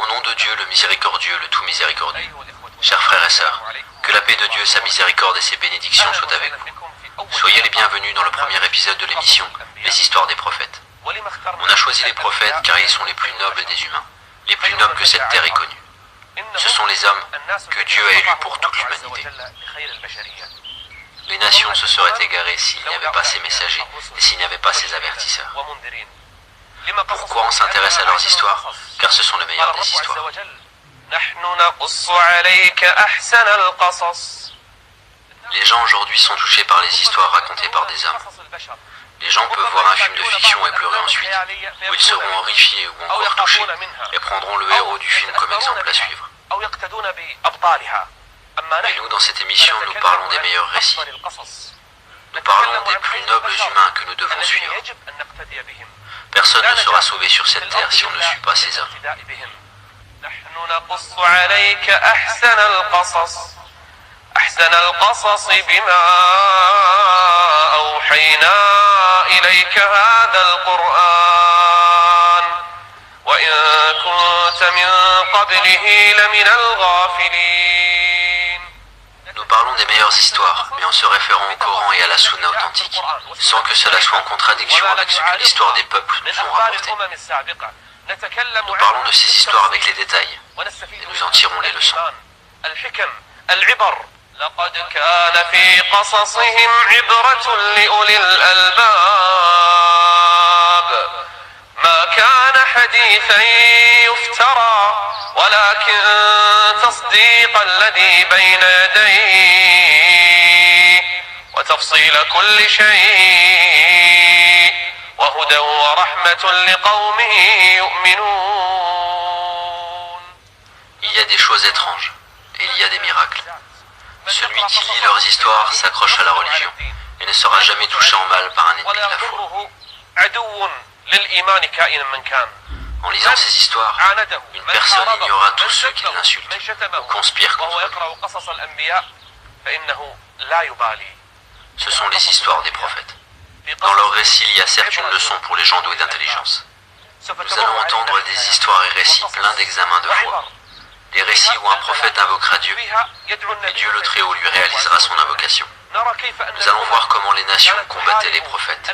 Au nom de Dieu, le miséricordieux, le tout miséricordieux. Chers frères et sœurs, que la paix de Dieu, sa miséricorde et ses bénédictions soient avec vous. Soyez les bienvenus dans le premier épisode de l'émission « Les histoires des prophètes ». On a choisi les prophètes car ils sont les plus nobles des humains, les plus nobles que cette terre ait connus. Ce sont les hommes que Dieu a élus pour toute l'humanité. Les nations se seraient égarées s'il n'y avait pas ces messagers et s'il n'y avait pas ces avertisseurs. Pourquoi on s'intéresse à leurs histoires? Car ce sont les meilleures des histoires. Les gens aujourd'hui sont touchés par les histoires racontées par des hommes. Les gens peuvent voir un film de fiction et pleurer ensuite, ou ils seront horrifiés ou encore touchés, et prendront le héros du film comme exemple à suivre. Mais nous, dans cette émission, nous parlons des meilleurs récits. Nous parlons des plus nobles humains que nous devons suivre. Personne ne sera sauvé sur cette terre si on ne suit pas ces hommes. أحسن القصص بما أوحينا إليك هذا القرآن وإن كنت من قبله لمن الغافلين. Nous parlons des meilleures histoires, mais en se référant au Coran et à la Sunna authentique, sans que cela soit en contradiction avec ce que l'histoire des peuples nous ont rapporté. Nous parlons de ces histoires avec les détails, et nous en tirons les leçons. لقد كان في قصصهم عبرة لأولي الألباب ما كان حديثا يفترى ولكن تصديق الذي بين يديه وتفصيل كل شيء وهدى ورحمة لقوم يؤمنون. Il y a des choses étranges, et il y a des miracles. Celui qui lit leurs histoires s'accroche à la religion et ne sera jamais touché en mal par un ennemi de la foi. En lisant ces histoires, une personne ignorera tous ceux qui l'insultent ou conspirent contre lui. Ce sont les histoires des prophètes. Dans leurs récits, il y a certes une leçon pour les gens doués d'intelligence. Nous allons entendre des histoires et récits pleins d'examens de foi. Des récits où un prophète invoquera Dieu, et Dieu le Très-Haut lui réalisera son invocation. Nous allons voir comment les nations combattaient les prophètes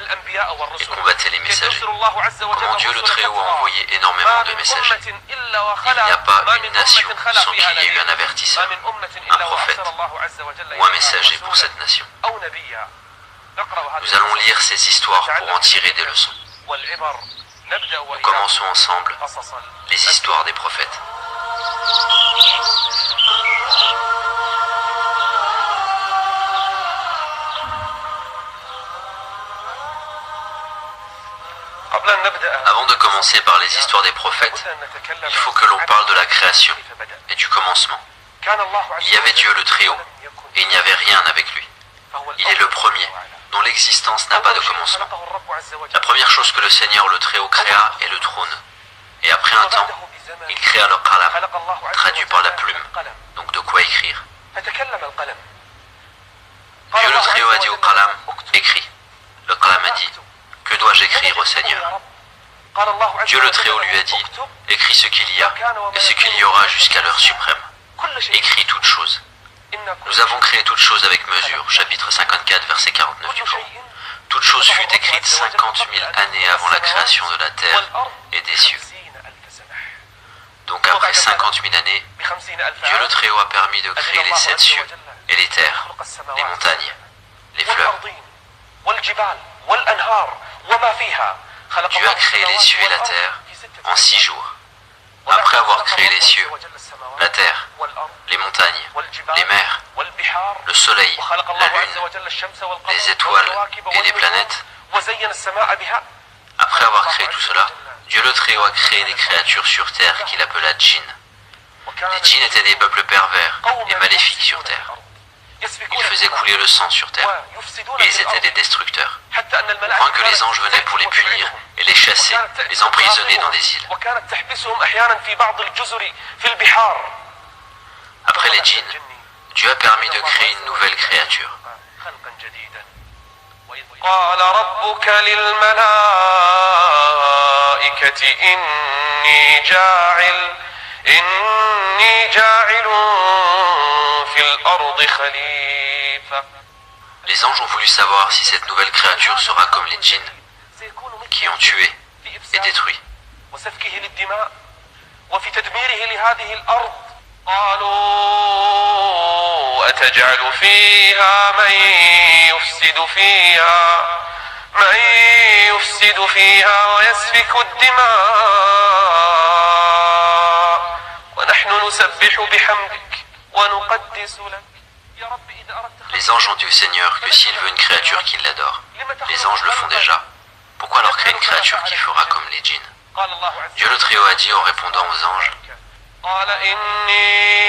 et combattaient les messagers. Comment Dieu le Très-Haut a envoyé énormément de messagers. Il n'y a pas une nation sans qu'il y ait eu un avertisseur, un prophète ou un messager pour cette nation. Nous allons lire ces histoires pour en tirer des leçons. Nous commençons ensemble les histoires des prophètes. Avant de commencer par les histoires des prophètes, il faut que l'on parle de la création et du commencement. Il y avait Dieu le Très-Haut et il n'y avait rien avec lui. Il est le premier, dont l'existence n'a pas de commencement. La première chose que le Seigneur le Très-Haut créa est le trône. Et après un temps, il créa le qalam, traduit par la plume, donc de quoi écrire. Dieu le Très-Haut a dit au qalam, écris. Le qalam a dit, que dois-je écrire au Seigneur? Dieu le Très-Haut lui a dit, écris ce qu'il y a et ce qu'il y aura jusqu'à l'heure suprême. Écris toutes choses. Nous avons créé toutes choses avec mesure, chapitre 54, verset 49 du Coran. Toute chose fut écrite 50 000 années avant la création de la terre et des cieux. Donc après 50 000 années, Dieu le Très-Haut a permis de créer les 7 cieux et les terres, les montagnes, les fleuves. Dieu a créé les cieux et la terre en 6 jours. Après avoir créé les cieux, la terre, les montagnes, les mers, le soleil, la lune, les étoiles et les planètes, après avoir créé tout cela, Dieu le Très-Haut a créé des créatures sur terre qu'il appela djinns. Les djinns étaient des peuples pervers et maléfiques sur terre. Ils faisaient couler le sang sur terre. Et ils étaient des destructeurs. Au point que les anges venaient pour les punir et les chasser, les emprisonner dans des îles. Après les djinns, Dieu a permis de créer une nouvelle créature. قال ربك للملائكة إني جاعل في الأرض خليفة. Les anges ont voulu savoir si cette nouvelle créature sera comme les djinns, qui ont tué et détruit. وسفكه للدماء وفي تدميره لهذه الأرض. قالوا أتجعل فيها من يفسد فيها ويسفك الدماء ونحن نسبح بحمدك ونقدس لك. Les anges ont dit au Seigneur que s'il veut une créature qui l'adore, les anges le font déjà. Pourquoi alors créer une créature qui fera comme les djinns? Dieu le Très-Haut a dit en répondant aux anges: قال إني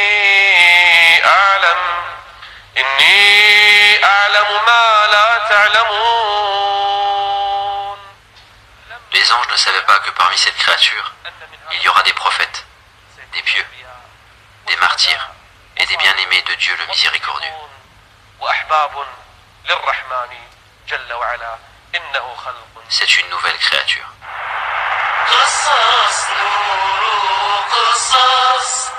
أعلم ما لا تعلمون. Les anges ne savaient pas que parmi cette créature, il y aura des prophètes, des pieux, des martyrs et des bien-aimés de Dieu le miséricordieux. وأحباب للرحمن جل وعلا إنه خلق. C'est une nouvelle créature. قصص نور قصص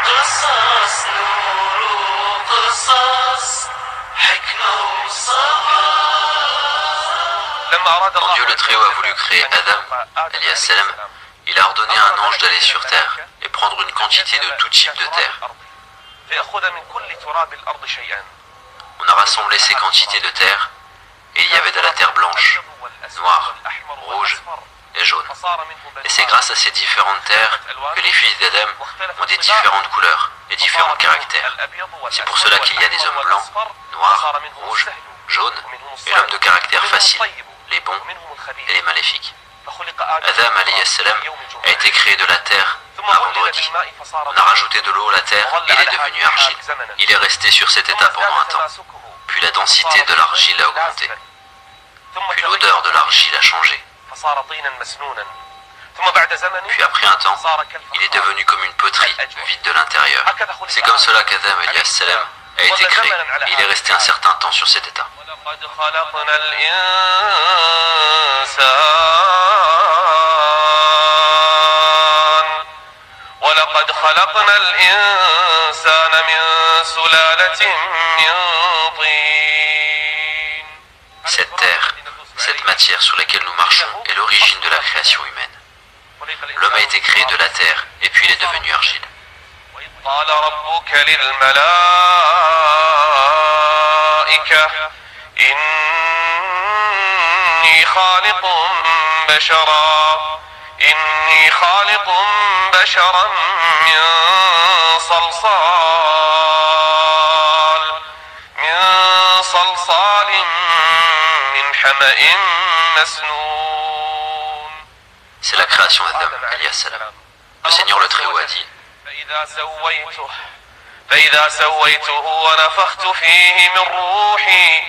قصص نور قصص حكمة وصبر. Quand Dieu le Très-Haut a voulu créer Adam, alayhi salam, il a ordonné à un ange d'aller sur terre et prendre une quantité de tout type de terre. On a rassemblé ces quantités de terre et il y avait de la terre blanche, noire, rouge et jaune. Et c'est grâce à ces différentes terres que les fils d'Adam ont des différentes couleurs et différents caractères. C'est pour cela qu'il y a des hommes blancs, noirs, rouges, jaunes et l'homme de caractère facile, les bons et les maléfiques. Adam alayhi salam a été créé de la terre un vendredi. On a rajouté de l'eau à la terre, il est devenu argile. Il est resté sur cet état pendant un temps. Puis la densité de l'argile a augmenté. Puis l'odeur de l'argile a changé. Puis après un temps, il est devenu comme une poterie, vide de l'intérieur. C'est comme cela qu'Adam alayhi salam a été créé. Et il est resté un certain temps sur cet état. ولقد خلقنا الإنسان من سلالة من طين. Cette terre, cette matière sur laquelle nous marchons est l'origine de la création humaine. L'homme a été créé de la terre et puis il est devenu argile. قال ربك للملائكة إني خالق بشرا من صلصال من حمأ مسنون. C'est la création d'Adam alayhi salam. Le Seigneur le Très-Haut a dit: فإذا سويته ونفخت فيه من روحي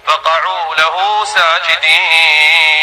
فقعوا له ساجدين.